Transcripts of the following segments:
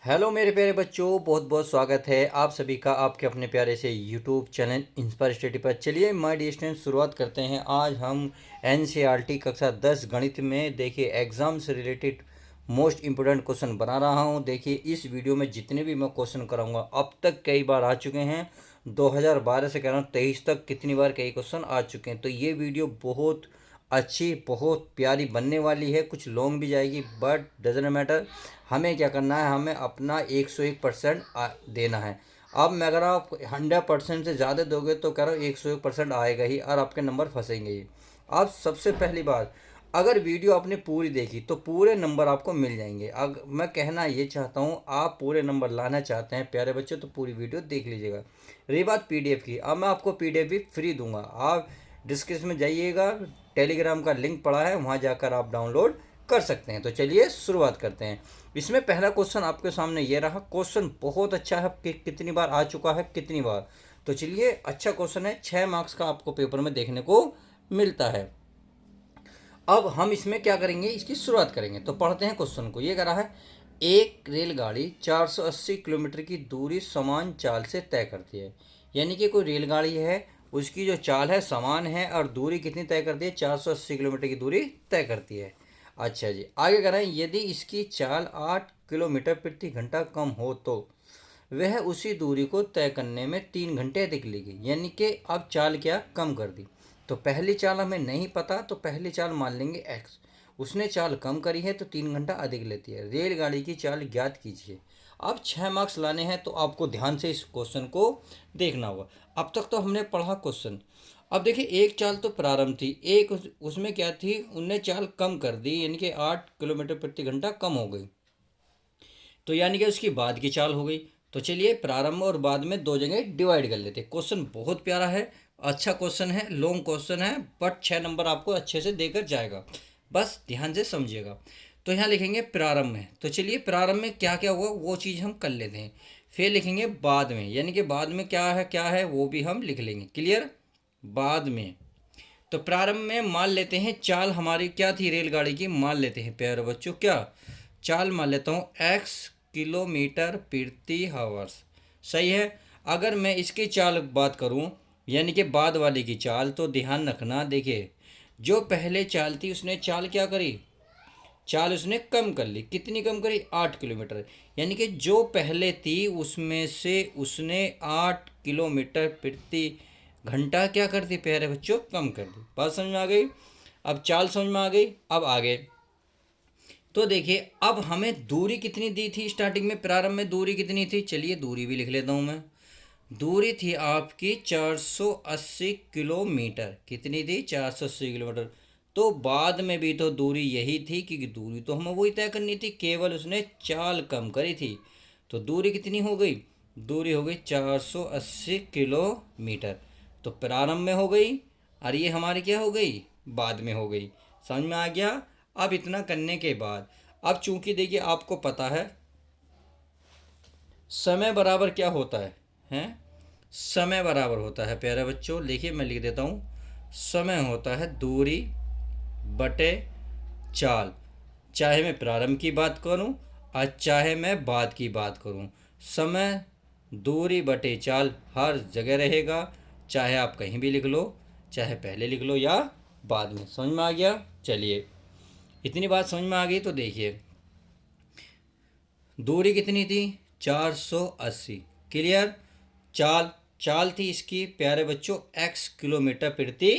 Hello मेरे प्यारे बच्चों, बहुत बहुत स्वागत है आप सभी का आपके अपने प्यारे से यूट्यूब चैनल इंस्पायर स्टडी पर। चलिए माय डियर स्टूडेंट, शुरुआत करते हैं। आज हम एनसीईआरटी कक्षा 10 गणित में देखिए एग्ज़ाम से रिलेटेड मोस्ट इम्पोर्टेंट क्वेश्चन बना रहा हूं। देखिए इस वीडियो में जितने भी मैं क्वेश्चन कराऊंगा अब तक कई बार आ चुके हैं। 2012 से कह रहा हूँ 23 तक कितनी बार कई क्वेश्चन आ चुके हैं। तो ये वीडियो बहुत अच्छी बहुत प्यारी बनने वाली है। कुछ लॉन्ग भी जाएगी बट डजेंट मैटर। हमें क्या करना है, हमें अपना 101% देना है। अब मैं अगर आप 100% से ज़्यादा दोगे तो कह रहा हूँ 101% आएगा ही और आपके नंबर फंसेंगे ही। अब सबसे पहली बात, अगर वीडियो आपने पूरी देखी तो पूरे नंबर आपको मिल जाएंगे। अगर मैं कहना ये चाहता हूँ, आप पूरे नंबर लाना चाहते हैं प्यारे बच्चों तो पूरी वीडियो देख लीजिएगा। रही बात पीडीएफ की, अब मैं आपको पीडीएफ भी फ्री दूंगा। आप डिस्क्रिप्शन में जाइएगा, टेलीग्राम का लिंक पड़ा है, वहाँ जाकर आप डाउनलोड कर सकते हैं। तो चलिए शुरुआत करते हैं। इसमें पहला क्वेश्चन आपके सामने ये रहा। क्वेश्चन बहुत अच्छा है कि कितनी बार आ चुका है, कितनी बार। तो चलिए, अच्छा क्वेश्चन है, 6 मार्क्स का आपको पेपर में देखने को मिलता है। अब हम इसमें क्या करेंगे, इसकी शुरुआत करेंगे। तो पढ़ते हैं क्वेश्चन को। ये कह रहा है, एक रेलगाड़ी 480 किलोमीटर की दूरी समान चाल से तय करती है। यानी कि कोई रेलगाड़ी है, उसकी जो चाल है समान है और दूरी कितनी तय करती है, 480 किलोमीटर की दूरी तय करती है। अच्छा जी, आगे कह रहे हैं, यदि इसकी चाल 8 किलोमीटर प्रति घंटा कम हो तो वह उसी दूरी को तय करने में 3 घंटे अधिक लेगी। यानी कि अब चाल क्या कम कर दी। तो पहली चाल हमें नहीं पता तो पहली चाल मान लेंगे एक्स। उसने चाल कम करी है तो 3 घंटा अधिक लेती है। रेलगाड़ी की चाल ज्ञात कीजिए। अब 6 मार्क्स लाने हैं तो आपको ध्यान से इस क्वेश्चन को देखना होगा। अब तक तो हमने पढ़ा क्वेश्चन। अब देखिए, एक चाल तो प्रारंभ थी, एक उसमें क्या थी, उनने चाल कम कर दी, यानी कि 8 किलोमीटर प्रति घंटा कम हो गई। तो यानी कि उसकी बाद की चाल हो गई। तो चलिए, प्रारंभ और बाद में दो जगह डिवाइड कर लेते हैं। क्वेश्चन बहुत प्यारा है, अच्छा क्वेश्चन है, लॉन्ग क्वेश्चन है, बट 6 नंबर आपको अच्छे से देकर जाएगा। बस ध्यान से समझिएगा। तो यहाँ लिखेंगे प्रारंभ में। तो चलिए, प्रारंभ में क्या क्या हुआ वो चीज़ हम कर लेते हैं। फिर लिखेंगे बाद में, यानी कि बाद में क्या है वो भी हम लिख लेंगे। क्लियर। बाद में। तो प्रारंभ में मान लेते हैं चाल हमारी क्या थी, रेलगाड़ी की मान लेते हैं प्यारे बच्चों, क्या चाल मान लेता हूँ, एक्स किलोमीटर प्रति हावर्स। सही है। अगर मैं इसकी चाल बात करूँ, यानी कि बाद वाले की चाल, तो ध्यान रखना। देखिए, जो पहले चाल थी उसने चाल क्या करी, चाल उसने कम कर ली। कितनी कम करी, 8 किलोमीटर। यानी कि जो पहले थी उसमें से उसने 8 किलोमीटर प्रति घंटा क्या कर दी प्यारे बच्चों, कम कर दी। बात समझ में आ गई। अब चाल समझ में आ गई। अब आगे तो देखिए, अब हमें दूरी कितनी दी थी स्टार्टिंग में, प्रारंभ में दूरी कितनी थी, चलिए दूरी भी लिख लेता हूँ मैं। दूरी थी आपकी 480 किलोमीटर। कितनी थी, 480 किलोमीटर। तो बाद में भी तो दूरी यही थी, क्योंकि दूरी तो हमें वही तय करनी थी, केवल उसने चाल कम करी थी। तो दूरी कितनी हो गई, दूरी हो गई 480 किलोमीटर। तो प्रारंभ में हो गई और ये हमारी क्या हो गई, बाद में हो गई। समझ में आ गया। अब इतना करने के बाद, अब चूंकि देखिए आपको पता है समय बराबर क्या होता है, हैं, समय बराबर होता है प्यारे बच्चों। देखिए मैं लिख देता हूँ, समय होता है दूरी बटे चाल। चाहे मैं प्रारंभ की बात करूँ और चाहे मैं बाद की बात करूँ, समय दूरी बटे चाल हर जगह रहेगा। चाहे आप कहीं भी लिख लो, चाहे पहले लिख लो या बाद में। समझ में आ गया। चलिए, इतनी बात समझ में आ गई तो देखिए, दूरी कितनी थी, 480। क्लियर। चाल चाल थी इसकी प्यारे बच्चों x किलोमीटर प्रति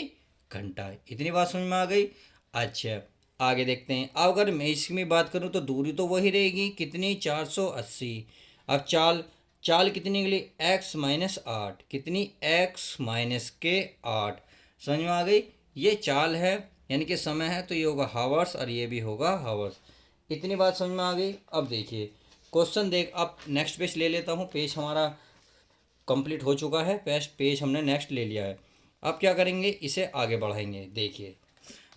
घंटा। इतनी बात समझ में आ गई। अच्छा, आगे देखते हैं। अब अगर मैं इसकी बात करूं तो दूरी तो वही रहेगी, कितनी, 480। अब चाल चाल कितनी निकली, x-8। कितनी, x-8। समझ में आ गई। ये चाल है, यानी कि समय है, तो ये होगा हावर्स और ये भी होगा हावर्स। इतनी बात समझ में आ गई। अब देखिए क्वेश्चन देख, अब नेक्स्ट पेज ले लेता हूँ। पेज हमारा कंप्लीट हो चुका है, पेज पेज हमने नेक्स्ट ले लिया है। अब क्या करेंगे, इसे आगे बढ़ाएंगे। देखिए,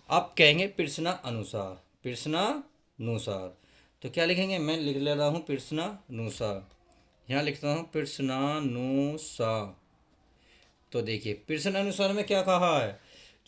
अब कहेंगे प्रश्नानुसार। प्रश्नानुसार तो क्या लिखेंगे, मैं लिख ले रहा हूँ प्रश्नानुसार। यहाँ लिखता हूँ प्रश्नानुसार। तो देखिए, प्रश्नानुसार में क्या कहा है,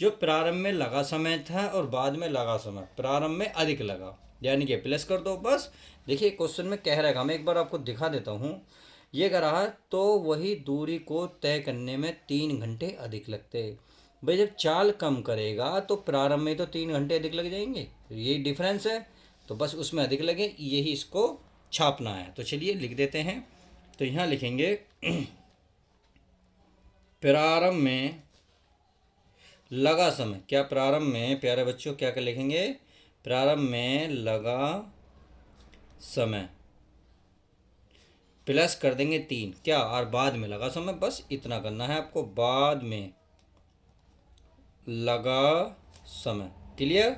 जो प्रारंभ में लगा समय था और बाद में लगा समय, प्रारंभ में अधिक लगा यानी कि प्लस कर दो बस। देखिए क्वेश्चन में कह रहा है, मैं एक बार आपको दिखा देता हूँ। ये कह रहा है तो वही दूरी को तय करने में 3 घंटे अधिक लगते हैं। भाई जब चाल कम करेगा तो प्रारंभ में तो 3 घंटे अधिक लग जाएंगे, तो यही डिफरेंस है। तो बस उसमें अधिक लगे, यही इसको छापना है। तो चलिए लिख देते हैं। तो यहाँ लिखेंगे प्रारंभ में लगा समय, क्या प्रारंभ में प्यारे बच्चों क्या कर लिखेंगे, प्रारंभ में लगा समय प्लस कर देंगे 3, क्या, और बाद में लगा समय, बस इतना करना है आपको, बाद में लगा समय। क्लियर।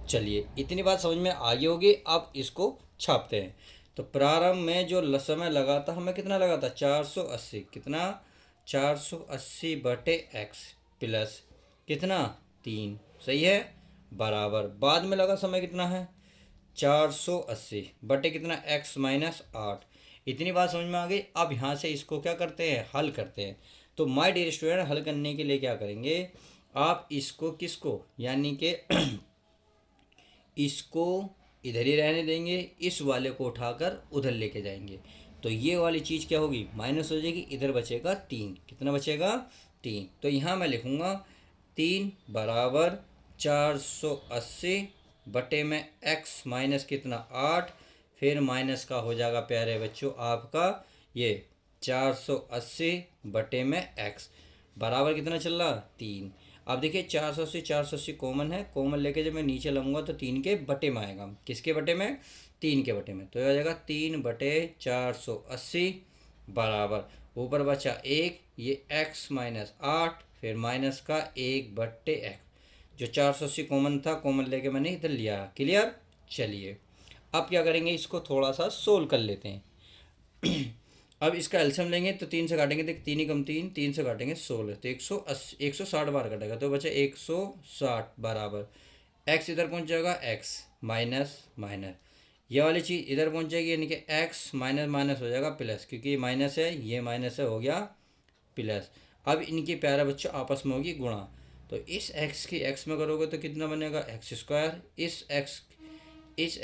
चलिए इतनी बात समझ में आ गई होगी। अब इसको छापते हैं। तो प्रारंभ में जो समय लगा था, हमें कितना लगा था, 480, कितना, 480/x प्लस कितना, 3, सही है, बराबर बाद में लगा समय कितना है, 480 बटे कितना, x माइनस 8। इतनी बात समझ में आ गई। अब यहाँ से इसको क्या करते हैं, हल करते हैं। तो माय डियर स्टूडेंट, हल करने के लिए क्या करेंगे, आप इसको किसको, यानी कि इसको इधर ही रहने देंगे, इस वाले को उठाकर उधर लेके जाएंगे। तो ये वाली चीज़ क्या होगी, माइनस हो जाएगी, इधर बचेगा 3, कितना बचेगा, 3। तो यहाँ मैं लिखूँगा 3 बराबर 480 बटे में x माइनस कितना, 8, फिर माइनस का हो जाएगा प्यारे बच्चों आपका ये 480 बटे में x बराबर कितना चल रहा, 3। अब देखिए 480 कॉमन है, कॉमन लेके जब मैं नीचे लाऊंगा तो 3 के बटे में आएगा, किसके बटे में, 3 के बटे में। तो ये आ जाएगा 3/480 बराबर, ऊपर बचा 1, ये x माइनस 8, फिर माइनस का 1/x, जो 480 कॉमन था, कॉमन लेके मैंने इधर लिया। क्लियर। चलिए अब क्या करेंगे, इसको थोड़ा सा सोल्व कर लेते हैं। अब इसका एल्सियम लेंगे तो 3 से काटेंगे तो 3 ही कम 3, 3 से काटेंगे 16, तो 160 बार कटेगा, तो बचा 160 बराबर x इधर पहुंच जाएगा, x माइनस माइनस, ये वाली चीज़ इधर पहुंच जाएगी, यानी कि x माइनस माइनस हो जाएगा प्लस, क्योंकि ये माइनस है, ये माइनस है, हो गया प्लस। अब इनकी प्यारा बच्चों आपस में होगी गुणा। तो इस x की x में करोगे तो कितना बनेगा, x स्क्वायर, इस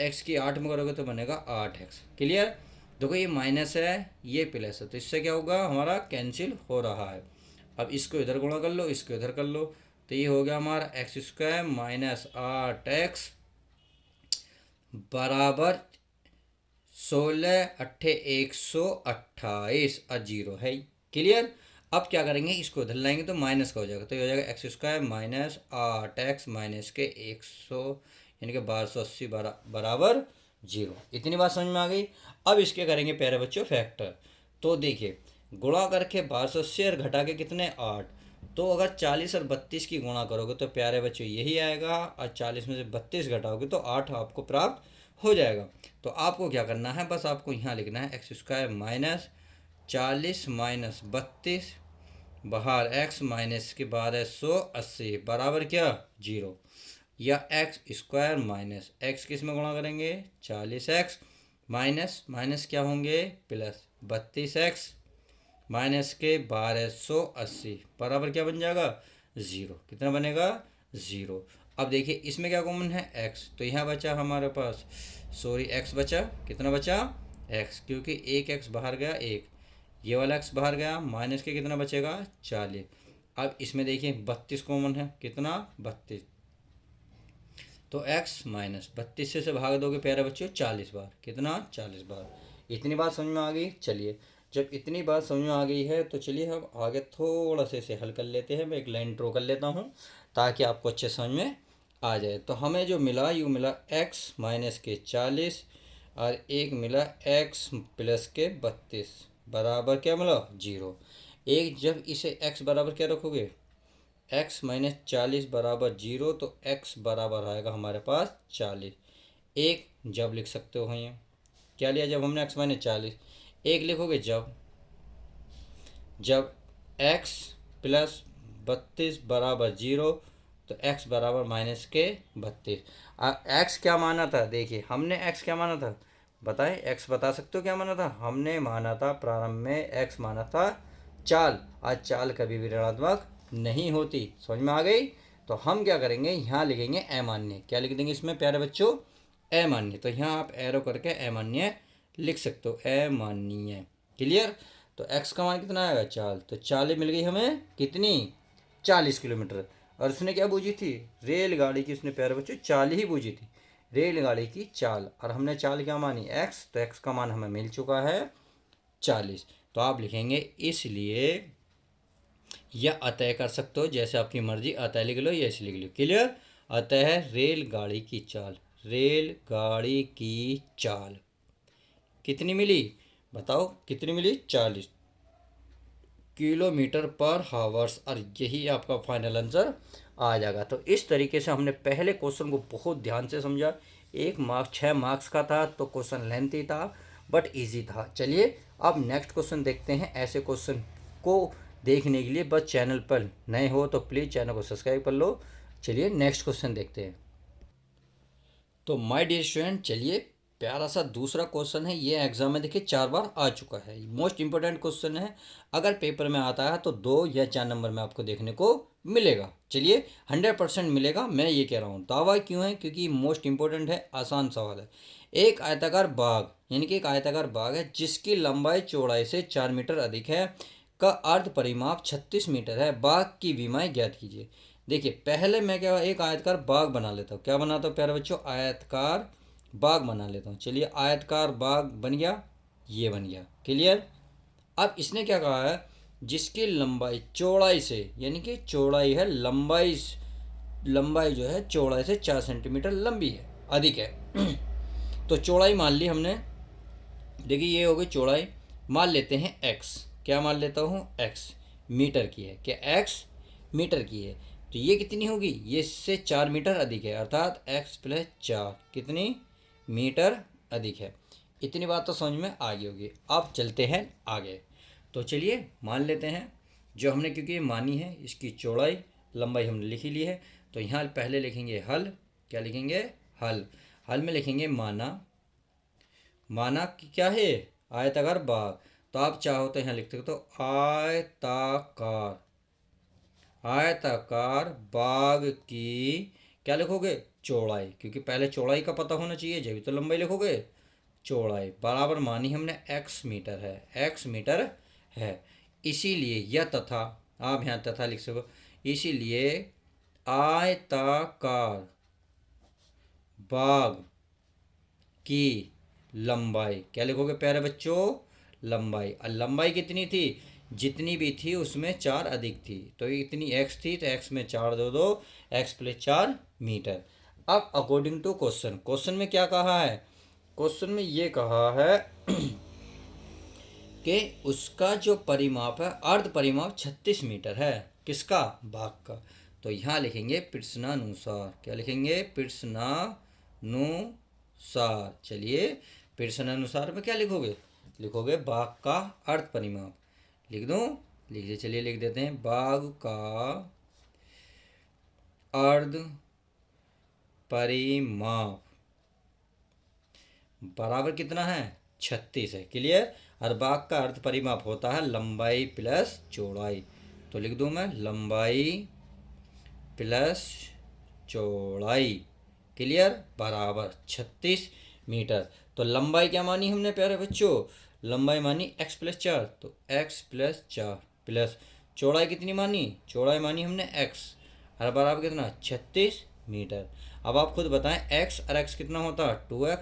x की 8 में करोगे तो बनेगा 8x। क्लियर। देखो ये माइनस है, ये प्लस है, तो इससे क्या होगा, हमारा कैंसिल हो रहा है। अब इसको इधर गुणा कर लो, इसको इधर कर लो, तो ये हो गया हमारा x स्क्वायर माइनस 8x बराबर 16 8 128 और 0 है। क्लियर। अब क्या करेंगे, इसको इधर लाएंगे तो माइनस का हो जाएगा, तो ये हो जाएगा x square minus 8x minus के 100 यानी कि 1280 बराबर 0। इतनी बात समझ में आ गई। अब इसके करेंगे प्यारे बच्चों फैक्टर। तो देखिए गुणा करके 1280 और घटा के कितने 8, तो अगर 40 और 32 की गुणा करोगे तो प्यारे बच्चों यही आएगा, और 40 में से 32 घटाओगे तो 8 आपको प्राप्त हो जाएगा। तो आपको क्या करना है, बस आपको यहाँ लिखना है x स्क्वायर माइनस 40 माइनस 32 बाहर x माइनस के 1280 बराबर क्या 0, या एक्स स्क्वायर माइनस एक्स किस में गुणा करेंगे 40x माइनस माइनस क्या होंगे प्लस 32x माइनस के 1280 बराबर क्या बन जाएगा 0, कितना बनेगा 0। अब देखिए इसमें क्या कॉमन है x, तो यहाँ बचा हमारे पास x बचा, कितना बचा x, क्योंकि एक x बाहर गया, एक ये वाला x बाहर गया, माइनस के कितना बचेगा 40। अब इसमें देखिए 32 कॉमन है, कितना 32, तो x माइनस 32 से भाग दोगे प्यारे बच्चों 40 बार, कितना 40 बार। इतनी बात समझ में आ गई। चलिए जब इतनी बात समझ में आ गई है तो चलिए हम आगे थोड़ा से इसे हल कर लेते हैं। मैं एक लाइन ड्रॉ कर लेता हूँ ताकि आपको अच्छे समझ में आ जाए। तो हमें जो मिला यू मिला x माइनस के 40 और एक मिला x प्लस के 32 बराबर क्या मिला 0। एक जब इसे x बराबर क्या रखोगे x माइनस 40 बराबर 0, तो x बराबर आएगा हमारे पास 40। एक जब लिख सकते हो यहाँ क्या लिया, जब हमने x माइनस 40, एक लिखोगे जब x प्लस 32 बराबर 0, तो x बराबर माइनस के 32। x क्या माना था, देखिए हमने x क्या माना था, बताएं x बता सकते हो क्या माना था, हमने माना था प्रारंभ में x माना था चाल। आज चाल कभी भी ऋणात्मक नहीं होती, समझ में आ गई। तो हम क्या करेंगे यहाँ लिखेंगे अमान्य, क्या लिख देंगे इसमें प्यारे बच्चों अमान्य। तो यहाँ आप एरो करके अमान्य लिख सकते हो, अमान्य। क्लियर। तो x का मान कितना आएगा 4, तो 40 मिल गई हमें कितनी 40 किलोमीटर। और उसने क्या बूझी थी, रेलगाड़ी की, उसने प्यारे बच्चों चाल ही बूझी थी, रेलगाड़ी की चाल। और हमने चाल क्या मानी x, तो x का मान हमें मिल चुका है 40। तो आप लिखेंगे इसलिए, या अतः कर सकते हो जैसे आपकी मर्जी, अतः लिख लो या ऐसे लिख लो। क्लियर। अतः रेलगाड़ी की चाल, रेलगाड़ी की चाल कितनी मिली बताओ, कितनी मिली 40 किलोमीटर पर हावर्स। और यही आपका फाइनल आंसर आ जाएगा। तो इस तरीके से हमने पहले क्वेश्चन को बहुत ध्यान से समझा। 6 मार्क्स का था, तो क्वेश्चन लेंथी था बट इजी था। चलिए अब नेक्स्ट क्वेश्चन देखते हैं। ऐसे क्वेश्चन को देखने के लिए बस चैनल पर नए हो तो प्लीज़ चैनल को सब्सक्राइब कर लो। चलिए नेक्स्ट क्वेश्चन देखते हैं। तो माय डियर स्टूडेंट, चलिए प्यारा सा दूसरा क्वेश्चन है। ये एग्जाम में देखिए 4 बार आ चुका है, मोस्ट इंपॉर्टेंट क्वेश्चन है। अगर पेपर में आता है तो 2 या 4 नंबर में आपको देखने को मिलेगा। चलिए 100% मिलेगा, मैं ये कह रहा हूँ। दावा क्यों है, क्योंकि मोस्ट इंपॉर्टेंट है, आसान सवाल है। एक आयताकार बाग, यानी कि एक आयताकार बाग है जिसकी लंबाई चौड़ाई से 4 मीटर अधिक है, का अर्ध परिमाप 36 मीटर है। बाग की विमाएं ज्ञात कीजिए। देखिए पहले मैं क्या, एक आयतकार बाग बना लेता हूँ। क्या बनाता हूँ प्यारे बच्चों, आयतकार बाग बना लेता हूँ। चलिए आयतकार बाग बन गया, ये बन गया। क्लियर। अब इसने क्या कहा है, जिसकी लंबाई चौड़ाई से, यानी कि चौड़ाई है, लंबाई जो है चौड़ाई से 4 सेंटीमीटर लंबी है, अधिक है। तो चौड़ाई मान ली हमने। देखिए ये हो गई चौड़ाई, मान लेते हैं x। क्या मान लेता हूँ, x मीटर की है। क्या x मीटर की है, तो ये कितनी होगी, ये इससे 4 मीटर अधिक है, अर्थात x प्लस 4 कितनी मीटर अधिक है। इतनी बात तो समझ में आ गई होगी। अब चलते हैं आगे। तो चलिए मान लेते हैं जो हमने, क्योंकि ये मानी है, इसकी चौड़ाई लंबाई हमने लिख ही ली है। तो यहाँ पहले लिखेंगे हल। क्या लिखेंगे, हल। हल में लिखेंगे माना। माना कि क्या है, आयताकार बाग। तो आप चाहो तो यहाँ लिख सकते हो आयताकार, आयताकार बाग की क्या लिखोगे, चौड़ाई, क्योंकि पहले चौड़ाई का पता होना चाहिए जब तो लंबाई लिखोगे। चौड़ाई बराबर मानी हमने x मीटर है, x मीटर है। इसीलिए यह तथा, आप यहाँ तथा लिख सको, इसीलिए आयताकार बाग की लंबाई, क्या लिखोगे प्यारे बच्चों, लंबाई। और लंबाई कितनी थी, जितनी भी थी उसमें 4 अधिक थी। तो इतनी x थी, तो x में 4 दो दो, x प्लस 4 मीटर। अब अकॉर्डिंग टू क्वेश्चन, क्वेश्चन में क्या कहा है, क्वेश्चन में ये कहा है कि उसका जो परिमाप है, अर्ध परिमाप 36 मीटर है। किसका, बाग का। तो यहाँ लिखेंगे प्रश्नानुसार। क्या लिखेंगे, प्रश्नानुसार। चलिए प्रश्नानुसार में क्या लिखोगे, लिखोगे बाग का अर्ध परिमाप। लिख दूँ, लिख दे, चलिए लिख देते हैं, बाग का अर्ध परिमाप बराबर कितना है, 36 है। क्लियर। और बाग का अर्ध परिमाप होता है लंबाई प्लस चौड़ाई। तो लिख दूं मैं, लंबाई प्लस चौड़ाई। क्लियर, बराबर 36 मीटर। तो लंबाई क्या मानी हमने प्यारे बच्चों, लंबाई मानी x प्लस 4, तो x प्लस 4 प्लस चौड़ाई कितनी मानी, चौड़ाई मानी हमने x, और बराबर कितना 36 मीटर। अब आप खुद बताएं x और x कितना होता है 2x।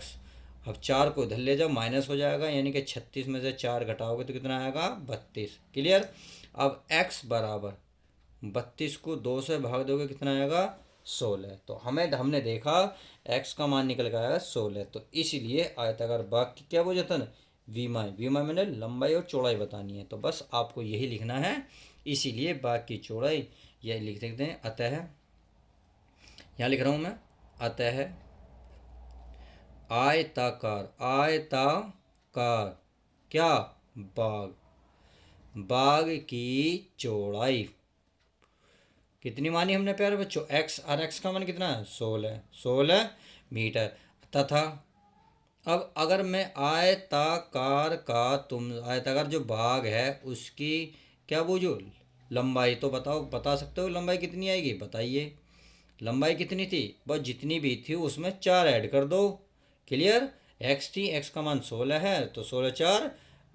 अब 4 को इधर ले जाओ, माइनस हो जाएगा, यानी कि 36 में से 4 घटाओगे तो कितना आएगा 32। क्लियर। अब x बराबर 32 को 2 से भाग दोगे कितना आएगा 16। तो हमने देखा x का मान निकल कर आएगा 16। तो इसीलिए आयताकार बाग की क्या वजह, विमाएं। विमाएं मैंने लंबाई और चौड़ाई बतानी है, तो बस आपको यही लिखना है। इसीलिए बाग की चौड़ाई यह लिख सकते हैं, अतः यहाँ लिख रहा हूँ मैं, अतः आयताकार, आयताकार क्या, बाग, बाग की चौड़ाई कितनी मानी हमने प्यारे बच्चों, x, और x का मान कितना है 16 मीटर। तथा अब अगर मैं आयताकार का, तुम आयताकार जो बाग है उसकी क्या बूझो, लंबाई, तो बताओ, बता सकते हो लंबाई कितनी आएगी, बताइए। लंबाई कितनी थी, बस जितनी भी थी उसमें 4 ऐड कर दो, क्लियर। एक्स का मान 16 है, तो 16 4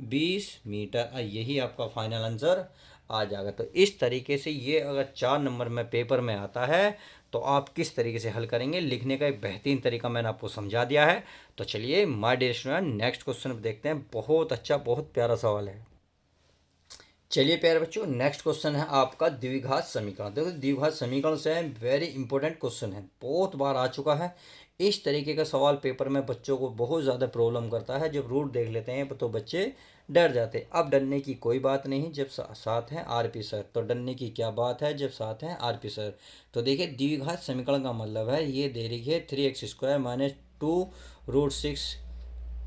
20 मीटर। यही आपका फाइनल आंसर आ जाएगा। तो इस तरीके से ये अगर 4 नंबर में पेपर में आता है तो आप किस तरीके से हल करेंगे, लिखने का एक बेहतरीन तरीका मैंने आपको समझा दिया है। तो चलिए my dear student, next question देखते हैं। बहुत अच्छा, बहुत प्यारा सवाल है। चलिए प्यारे बच्चों, नेक्स्ट क्वेश्चन है आपका द्विघात समीकरण। देखो द्विघात समीकरण से वेरी इंपॉर्टेंट क्वेश्चन है, बहुत बार आ चुका है। इस तरीके का सवाल पेपर में बच्चों को बहुत ज़्यादा प्रॉब्लम करता है। जब रूट देख लेते हैं तो बच्चे डर जाते हैं। अब डरने की कोई बात नहीं, जब साथ हैं आरपी सर। तो डरने की क्या बात है जब साथ हैं आरपी सर। तो देखिए द्विघात समीकरण का मतलब है, ये दे रही है 3x² minus 2√6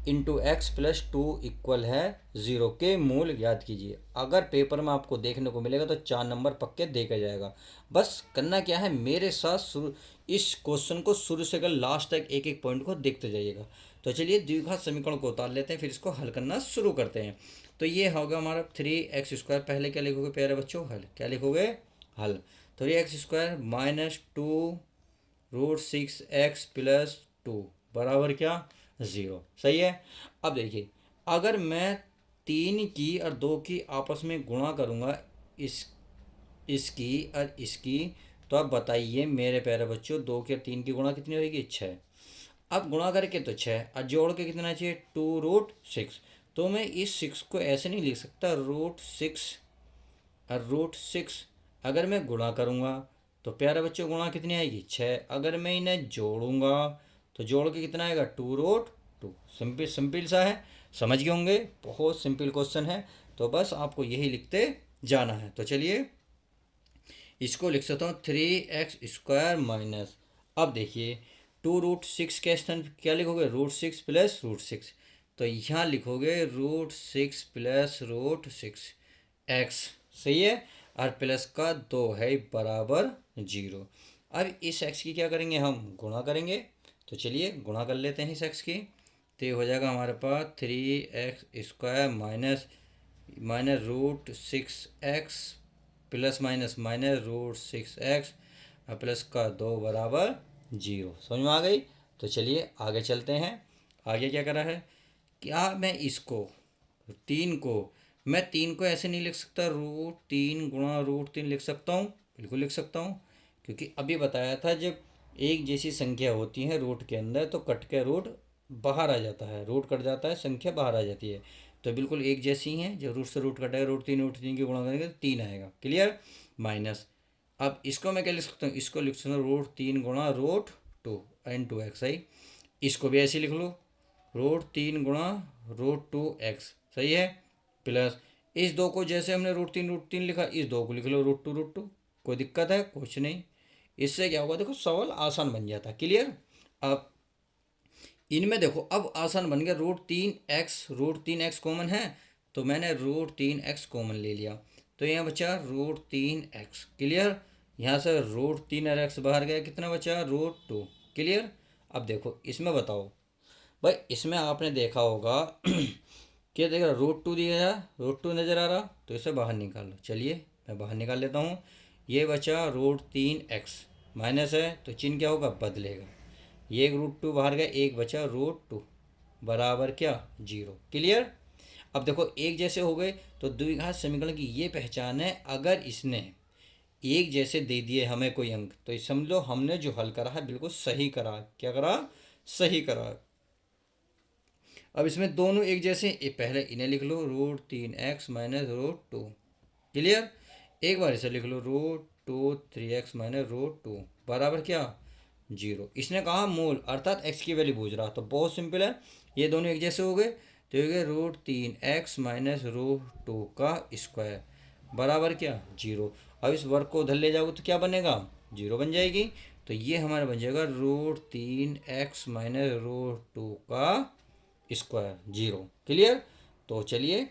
into x plus 2 equal है 0 के मूल याद कीजिए। अगर पेपर में आपको देखने को मिलेगा तो 4 नंबर पक्के देखा जाएगा। बस करना क्या है, मेरे साथ शुरू इस क्वेश्चन को शुरू से कर लास्ट तक एक एक पॉइंट को देखते जाइएगा। तो चलिए द्विघात समीकरण को उतार लेते हैं, फिर इसको हल करना शुरू करते हैं। तो ये होगा हमारा 3x²। पहले क्या लिखोगे प्यारे बच्चों, हल। क्या लिखोगे, हल। 3x² माइनस 2√6x प्लस 2 बराबर क्या, 0। सही है। अब देखिए, अगर मैं 3 की और 2 की आपस में गुणा करूँगा, इस इसकी और इसकी, तो आप बताइए मेरे प्यारे बच्चों, 2 की और 3 की गुणा कितनी होगी, 6। अब गुणा करके तो 6 और जोड़ के कितना चाहिए, 2√6। तो मैं इस 6 को ऐसे नहीं लिख सकता, √6 और √6। अगर मैं गुणा करूँगा तो प्यारे बच्चों गुणा कितनी आएगी, 6। अगर मैं इन्हें जोड़ूंगा तो जोड़ के कितना आएगा, 2√2। सिंपल सिंपल सा है, समझ गए होंगे, बहुत सिंपल क्वेश्चन है। तो बस आपको यही लिखते जाना है। तो चलिए इसको लिख सकता हूँ 3x² माइनस, अब देखिए 2√6 के स्थान पर क्या लिखोगे, √6 प्लस √6। तो यहाँ लिखोगे √6 प्लस √6 एक्स। सही है। और प्लस का 2 है बराबर 0। अब इस एक्स की क्या करेंगे, हम गुणा करेंगे। तो चलिए गुणा कर लेते हैं इस एक्स की। तो ये हो जाएगा हमारे पास 3x² minus minus √6x plus minus minus √6x और प्लस का 2 बराबर 0। समझ में आ गई। तो चलिए आगे चलते हैं। आगे क्या करा है, क्या मैं इसको 3 को, मैं 3 को ऐसे नहीं लिख सकता, √3 गुणा √3 लिख सकता हूँ, बिल्कुल लिख सकता हूँ। क्योंकि अभी बताया था जब एक जैसी संख्या होती है रूट के अंदर तो कट के रूट बाहर आ जाता है, रूट कट जाता है, संख्या बाहर आ जाती है। तो बिल्कुल एक जैसी हैं, जब रूट से रूट कटेगा, √3 की गुणा करेंगे तो 3 आएगा। क्लियर। माइनस, अब इसको मैं क्या लिख सकता हूँ, इसको लिख सकता हूँ √3 गुणा √2 इंटू एक्स। सही। इसको भी ऐसे लिख लो, √3 गुणा √2x। सही है। प्लस इस 2 को जैसे हमने √3 लिखा, इस 2 को लिख लो √2। कोई दिक्कत है, कुछ नहीं। इससे क्या होगा, देखो सवाल आसान बन जाता। क्लियर। अब इनमें देखो अब आसान बन गया, √3x कॉमन है, तो मैंने √3x कॉमन ले लिया। तो यहाँ बचा √3x। क्लियर। यहाँ से √3 और x बाहर गया, कितना बचा, √2। क्लियर। अब देखो इसमें बताओ भाई, इसमें आपने देखा होगा क्या देख रहा, √2 दिया, √2 नज़र आ रहा, तो इसे बाहर निकाल लो। चलिए मैं बाहर निकाल लेता हूँ। ये बचा √3x माइनस है, तो चिन्ह क्या होगा, बदलेगा। ये एक √2 बाहर गया, एक बचा √2 बराबर क्या, 0। क्लियर। अब देखो एक जैसे हो गए, तो द्विघात समीकरण की ये पहचान है, अगर इसने एक जैसे दे दिए हमें कोई अंक, तो समझ लो हमने जो हल करा है बिल्कुल सही करा। क्या करा, सही करा। अब इसमें दोनों एक जैसे, पहले इन्हें लिख लो √3x माइनस √2। क्लियर। एक बार इसे लिख लो √2 3x माइनस √2 बराबर क्या, 0। इसने कहा मूल, अर्थात x की वैल्यू पूछ रहा, तो बहुत सिंपल है, ये दोनों एक जैसे हो गए। तो ये गए √3x माइनस √2 का स्क्वायर बराबर क्या, 0। अब इस वर्ग को उधर ले जाओगे तो क्या बनेगा, 0 बन जाएगी। तो ये हमारा बन जाएगा √3x माइनस √2 का स्क्वायर, 0। क्लियर। तो चलिए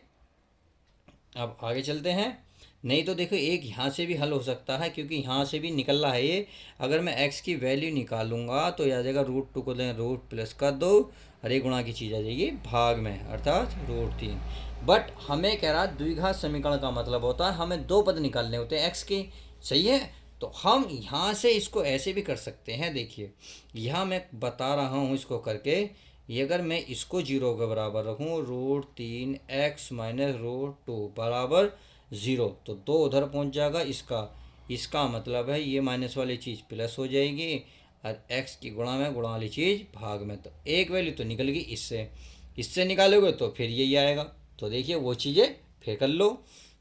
अब आगे चलते हैं। नहीं तो देखो एक यहाँ से भी हल हो सकता है, क्योंकि यहाँ से भी निकल रहा है ये। अगर मैं x की वैल्यू निकालूंगा तो आ जाएगा √2 को दें रूट प्लस का 2, और एक गुणा की चीज़ आ जाएगी भाग में, अर्थात √3। बट हमें कह रहा द्विघात समीकरण का मतलब होता है हमें 2 पद निकालने होते हैं x के। सही है। तो हम यहाँ से इसको ऐसे भी कर सकते हैं। देखिए यहाँ मैं बता रहा हूँ इसको करके, ये अगर मैं इसको 0 के बराबर रखूँ, √3 x माइनस √2 बराबर 0, तो 2 उधर पहुंच जाएगा। इसका मतलब है ये माइनस वाली चीज़ प्लस हो जाएगी और x की गुणा में गुणा वाली चीज़ भाग में। तो एक वैल्यू तो निकल गई, इससे निकालोगे तो फिर यही आएगा। तो देखिए वो चीज़ें फिर कर लो।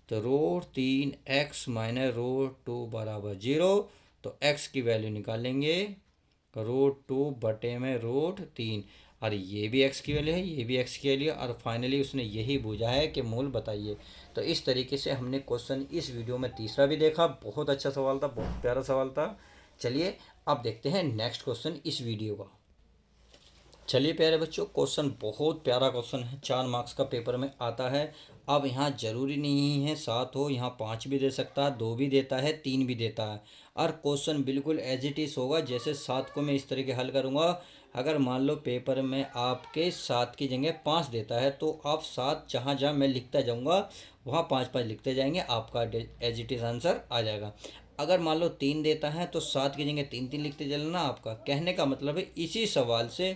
तो √3 x माइनस √2 बराबर 0, तो x की वैल्यू निकालेंगे √2 बटे में √3, और ये भी x की वैल्यू है, ये भी x की वैल्यू, और फाइनली उसने यही पूछा है कि मूल बताइए। तो इस तरीके से हमने क्वेश्चन इस वीडियो में तीसरा भी देखा। बहुत अच्छा सवाल था, बहुत प्यारा सवाल था। चलिए अब देखते हैं नेक्स्ट क्वेश्चन इस वीडियो का। चलिए प्यारे बच्चों, क्वेश्चन बहुत प्यारा क्वेश्चन है, 4 मार्क्स का पेपर में आता है। अब यहाँ जरूरी नहीं है 7 हो, यहाँ 5 भी दे सकता है, 2 भी देता है, 3 भी देता है, और क्वेश्चन बिल्कुल एज इट इज़ होगा जैसे 7 को मैं इस तरीके हल करूँगा। अगर मान लो पेपर में आपके 7 की जगह 5 देता है, तो आप 7 जहाँ जहाँ मैं लिखता जाऊँगा वहाँ 5 5 लिखते जाएंगे, आपका एज इट इज़ आंसर आ जाएगा। अगर मान लो 3 देता है तो 7 की जगह 3 3 लिखते चलना। आपका कहने का मतलब है इसी सवाल से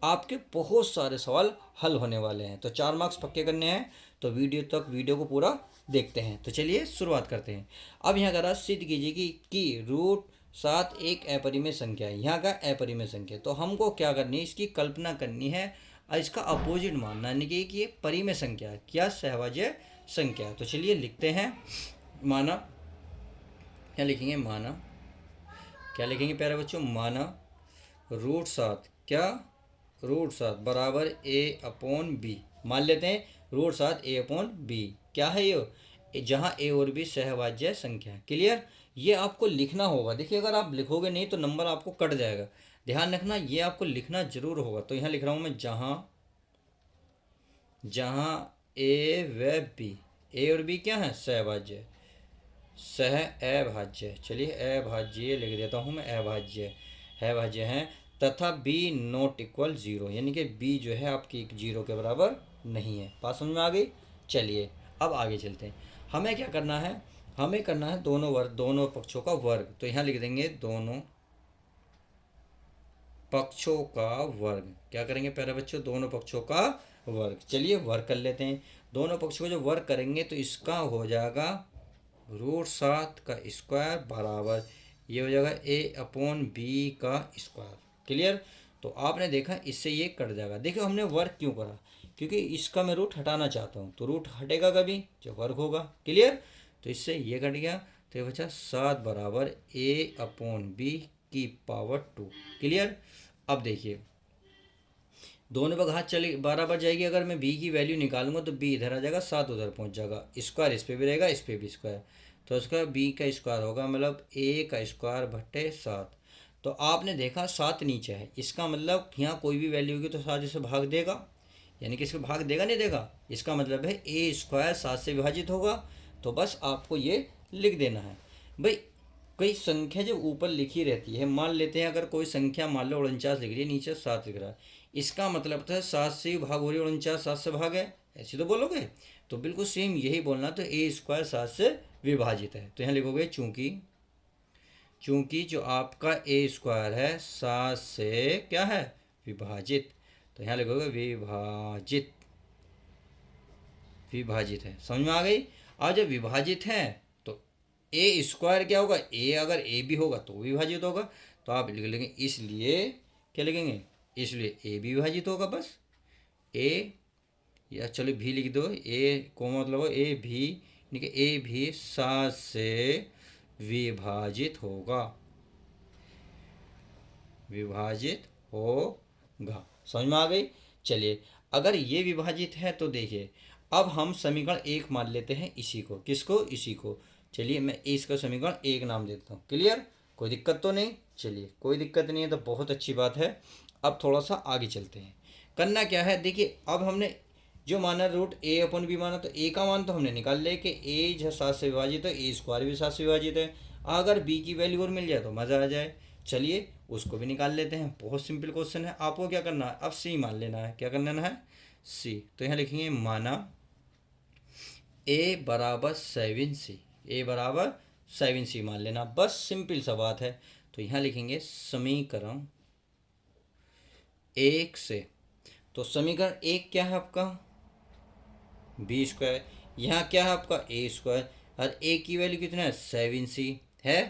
आपके बहुत सारे सवाल हल होने वाले हैं। तो 4 मार्क्स पक्के करने हैं, तो वीडियो को पूरा देखते हैं। तो चलिए शुरुआत करते हैं। अब यहाँ करा सिद्ध कीजिए कि √7 एक अपरिमेय संख्या है। यहाँ का अपरिमेय संख्या है, तो हमको क्या करनी है, इसकी कल्पना करनी है और इसका अपोजिट मानना, यानी कि ये परिमेय संख्या है, क्या सहभाज्य संख्या है। तो चलिए लिखते हैं। माना, क्या लिखेंगे, माना, क्या लिखेंगे प्यारे बच्चों, माना √7, क्या, √7 बराबर a/b। मान लेते हैं √7 a/b क्या है ये, जहाँ a और b सहभाज्य संख्या है। क्लियर, ये आपको लिखना होगा। देखिए अगर आप लिखोगे नहीं तो नंबर आपको कट जाएगा, ध्यान रखना, ये आपको लिखना जरूर होगा। तो यहाँ लिख रहा हूँ मैं, जहाँ a व b, a और b क्या है, सहभाज्य, अभाज्य, चलिए अभाज्य लिख देता हूँ मैं, अभाज्य हैं, तथा b नॉट इक्वल 0, यानी कि b जो है आपकी 0 के बराबर नहीं है। बात समझ में आ गई। चलिए अब आगे चलते हैं। हमें क्या करना है, हमें करना है दोनों पक्षों का वर्ग। तो यहाँ लिख देंगे दोनों पक्षों का वर्ग। क्या करेंगे प्यारे बच्चों, दोनों पक्षों का वर्ग। चलिए वर्ग कर लेते हैं। दोनों पक्षों को जो वर्ग करेंगे तो इसका हो जाएगा √7 का स्क्वायर बराबर, ये हो जाएगा a/b का स्क्वायर। क्लियर, तो आपने देखा इससे ये कट जाएगा। देखो हमने वर्ग क्यों करा, क्योंकि इसका मैं रूट हटाना चाहता हूँ, तो रूट हटेगा कभी जब वर्ग होगा। क्लियर, तो इससे ये कट गया, तो ये बचा 7 बराबर a/b की पावर 2। क्लियर, अब देखिए दोनों पर घात चले बराबर जाएगी। अगर मैं b की वैल्यू निकालूंगा तो b इधर आ जाएगा, 7 उधर पहुंच जाएगा, स्क्वायर इस पे भी रहेगा, इस पे भी स्क्वायर, तो इसका b का स्क्वायर होगा, मतलब a का स्क्वायर बटे 7। तो आपने देखा 7 नीचे है, इसका मतलब यहाँ कोई भी वैल्यू होगी तो 7 इसे भाग देगा, यानी कि इसको भाग देगा नहीं देगा, इसका मतलब है a² 7 से विभाजित होगा। तो बस आपको ये लिख देना है भाई। कोई संख्या जब ऊपर लिखी रहती है, मान लेते हैं अगर कोई संख्या मान लो 49 लिख रही है, नीचे 7 लिख रहा है, इसका मतलब था 7 से ही भाग हो रही है, 49 7 से भाग है, ऐसे तो बोलोगे। तो बिल्कुल सेम यही बोलना, तो a² 7 से विभाजित है। तो यहाँ लिखोगे चूंकि जो आपका a² है 7 से क्या है, विभाजित, तो यहाँ लिखोगे विभाजित है। समझ में आ गई। अब जब विभाजित है तो a² क्या होगा, a अगर a भी होगा तो विभाजित होगा, तो आप लिख लेंगे, इसलिए क्या लिखेंगे, इसलिए a भी विभाजित होगा। बस a, या चलो भी लिख दो, a को मतलब a भी, यानी कि a भी 7 से विभाजित होगा, समझ में आ गई। चलिए अगर ये विभाजित है तो देखिए अब हम समीकरण 1 मान लेते हैं, इसी को, किसको, इसी को। चलिए मैं इसका समीकरण 1 नाम देता हूँ। क्लियर, कोई दिक्कत तो नहीं। चलिए कोई दिक्कत नहीं है तो बहुत अच्छी बात है। अब थोड़ा सा आगे चलते हैं। करना क्या है, देखिए अब हमने जो माना √a/b माना, तो a का मान तो हमने निकाल लिया कि a जो 7 से विभाजित है, a² भी 7 से विभाजित है। अगर b की वैल्यू और मिल जाए तो मज़ा आ जाए। चलिए उसको भी निकाल लेते हैं, बहुत सिंपल क्वेश्चन है। आपको क्या करना है, अब c मान लेना है। क्या करना है, c। तो यहाँ लिखेंगे माना a बराबर 7c मान लेना, बस सिंपल सा बात है। तो यहाँ लिखेंगे समीकरण 1 से तो समीकरण एक क्या है आपका, बी स्क्वायर। यहाँ क्या है आपका ए स्क्वायर, और ए की वैल्यू कितना है 7c है,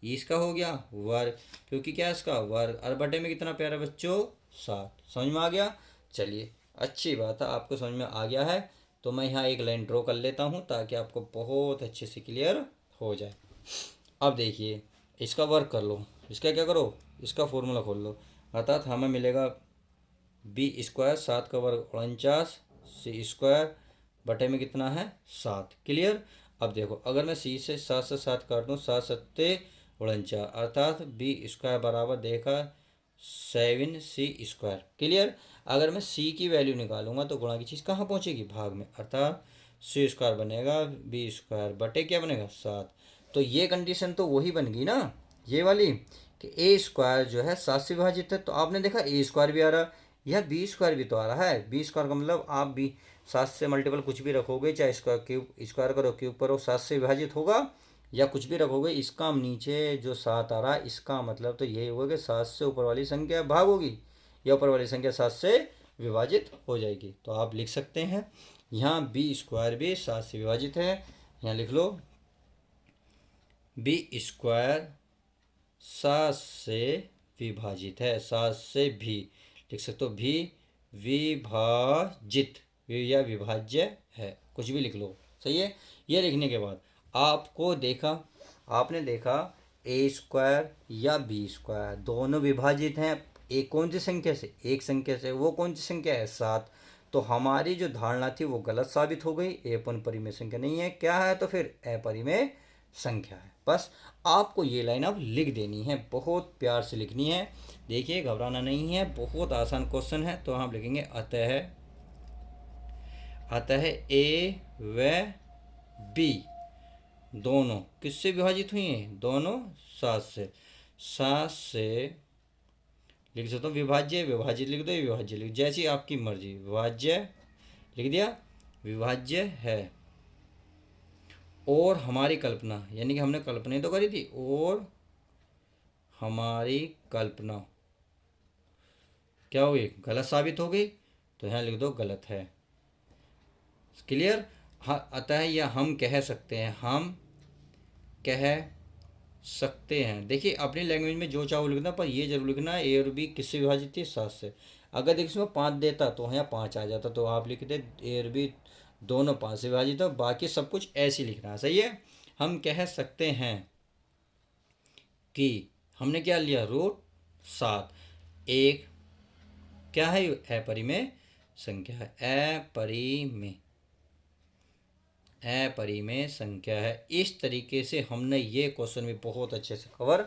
ये इसका हो गया वर्ग, क्योंकि क्या है इसका वर्ग, और बटे में कितना प्यारा बच्चों 7। समझ में आ गया। चलिए अच्छी बात है, आपको समझ में आ गया है। तो मैं यहाँ एक लाइन ड्रॉ कर लेता हूँ ताकि आपको बहुत अच्छे से क्लियर हो जाए। अब देखिए इसका वर्क कर लो, इसका क्या करो, इसका फॉर्मूला खोल लो, अर्थात हमें मिलेगा बी स्क्वायर, 7 का वर्ग 49, सी स्क्वायर बटे में कितना है 7। क्लियर। अब देखो अगर मैं सी से 7 काट दूँ, 7 7 49, अर्थात बी स्क्वायर बराबर देखा 7c स्क्वायर। क्लियर। अगर मैं सी की वैल्यू निकालूंगा तो गुणा की चीज़ कहाँ पहुँचेगी, भाग में, अर्थात सी स्क्वायर बनेगा बी स्क्वायर बटे क्या बनेगा 7। तो ये कंडीशन तो वही बन गई ना, ये वाली, कि ए स्क्वायर जो है 7 से विभाजित है। तो आपने देखा ए स्क्वायर भी आ रहा, यह बी स्क्वायर भी तो आ रहा है। बी स्क्वायर का मतलब आप भी 7 से मल्टीपल कुछ भी रखोगे, चाहे स्क्वायर क्यूब स्क्वायर करो क्यूब करो, 7 से विभाजित होगा, या कुछ भी रखोगे, इसका नीचे जो 7 आ रहा है इसका मतलब तो यही होगा कि 7 से ऊपर वाली संख्या भाग होगी, या ऊपर वाली संख्या 7 से विभाजित हो जाएगी। तो आप लिख सकते हैं यहाँ बी स्क्वायर भी 7 से विभाजित है। यहाँ लिख लो बी स्क्वायर 7 से विभाजित है, 7 से भी लिख सकते हो, भी विभाजित या विभाज्य है, कुछ भी लिख लो। सही है। ये लिखने के बाद आपको देखा, आपने देखा ए स्क्वायर या बी स्क्वायर दोनों विभाजित हैं एक कौन सी संख्या से, एक संख्या से, वो कौन सी संख्या है 7। तो हमारी जो धारणा थी वो गलत साबित हो गई, ए अपन परिमेय संख्या नहीं है, क्या है तो फिर अपरिमेय संख्या है। बस आपको ये लाइन अब लिख देनी है, बहुत प्यार से लिखनी है। देखिए घबराना नहीं है, बहुत आसान क्वेश्चन है। तो हम लिखेंगे अतः ए व बी दोनों किससे विभाजित हुई हैं, दोनों 7 से। 7 से लिख सकता हूँ विभाज्य, विभाजित लिख दो, विभाज्य लिख, जैसी आपकी मर्जी, विभाज्य लिख दिया, विभाज्य है। और हमारी कल्पना, यानी कि हमने कल्पना तो करी थी, और हमारी कल्पना क्या हुई, गलत साबित हो गई। तो यहाँ लिख दो गलत है। क्लियर। हाँ, अतः यह हम कह सकते हैं, हम कह सकते हैं। देखिए अपनी लैंग्वेज में जो चाहो लिखना, पर ये जरूर लिखना ए और बी किससे विभाजित थी, 7 से। अगर देखिए इसमें 5 देता तो यहाँ 5 आ जाता, तो आप लिखते ए और बी दोनों 5 से विभाजित है, बाकी सब कुछ ऐसे ही लिखना है। सही है। हम कह सकते हैं कि हमने क्या लिया, रूट 7 एक क्या है, अपरिमेय संख्या है, अपरिमेय संख्या है। इस तरीके से हमने ये क्वेश्चन भी बहुत अच्छे से कवर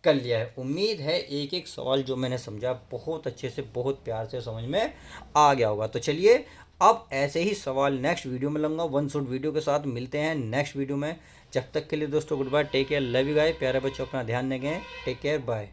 कर लिया है। उम्मीद है एक एक सवाल जो मैंने समझा बहुत अच्छे से, बहुत प्यार से समझ में आ गया होगा। तो चलिए अब ऐसे ही सवाल नेक्स्ट वीडियो में लूँगा, वन शॉट वीडियो के साथ मिलते हैं नेक्स्ट वीडियो में। जब तक के लिए दोस्तों good bye, take care, love you guys, प्यारे बच्चों अपना ध्यान रखें, टेक केयर, बाय।